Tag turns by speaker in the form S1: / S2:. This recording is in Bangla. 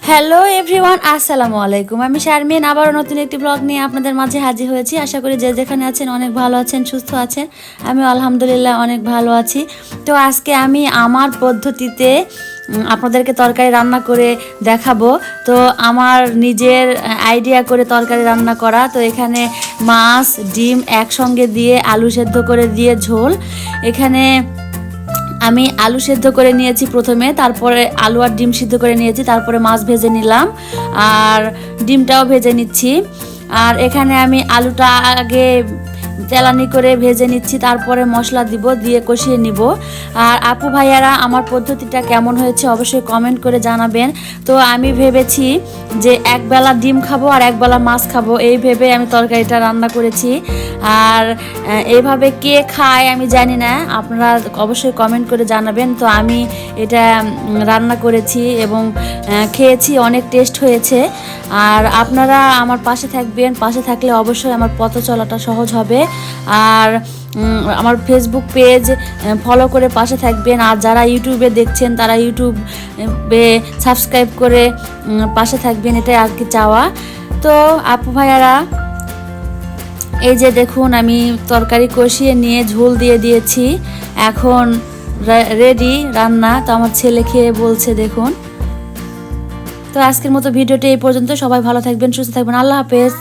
S1: হ্যালো এভরিওয়ান, আসসালামু আলাইকুম। আমি শারমিন আবারও নতুন একটি ব্লগ নিয়ে আপনাদের মাঝে হাজির হয়েছি। আশা করি যে যেখানে আছেন অনেক ভালো আছেন, সুস্থ আছেন। আমি আলহামদুলিল্লাহ অনেক ভালো আছি। তো আজকে আমি আমার পদ্ধতিতে আপনাদেরকে তরকারি রান্না করে দেখাবো। তো আমার নিজের আইডিয়া করে তরকারি রান্না করা। তো এখানে মাছ ডিম একসঙ্গে দিয়ে আলু সেদ্ধ করে দিয়ে ঝোল। এখানে আমি আলু সেদ্ধ করে নিয়েছি প্রথমে, তারপরে আলু আর ডিম সিদ্ধ করে নিয়েছি, তারপরে মাছ ভেজে নিলাম আর ডিমটাও ভেজে নিচ্ছি। আর এখানে আমি আলুটা আগে তেলানি করে ভেজে নিচ্ছি, তারপরে মশলা দিব, দিয়ে কষিয়ে নিব। আর আপু ভাইয়ারা আমার পদ্ধতিটা কেমন হয়েছে অবশ্যই কমেন্ট করে জানাবেন। তো আমি ভেবেছি যে একবেলা ডিম খাবো আর একবেলা মাছ খাবো, এই ভেবে আমি তরকারিটা রান্না করেছি। আর এইভাবে কে খায় আমি জানি না, আপনারা অবশ্যই কমেন্ট করে জানাবেন। তো আমি এটা রান্না করেছি এবং খেয়েছি, অনেক টেস্ট হয়েছে। আর আপনারা আমার পাশে থাকবেন, পাশে থাকলে অবশ্যই আমার পথ চলাটা সহজ হবে। আর আমার ফেসবুক পেজ ফলো করে পাশে থাকবেন। আর যারা ইউটিউবে দেখছেন তারা ইউটিউবে সাবস্ক্রাইব করে পাশে থাকবেন, এটাই আর কি চাওয়া। তো আপু ভাইয়ারা এই যে দেখুন, আমি তরকারি কষিয়ে নিয়ে ঝোল দিয়ে দিয়েছি, এখন রেডি রান্না। তো আমার ছেলে খেয়ে বলছে দেখুন। তো আজকের মতো ভিডিওটি এই পর্যন্ত। সবাই ভালো থাকবেন, সুস্থ থাকবেন। আল্লাহ হাফেজ।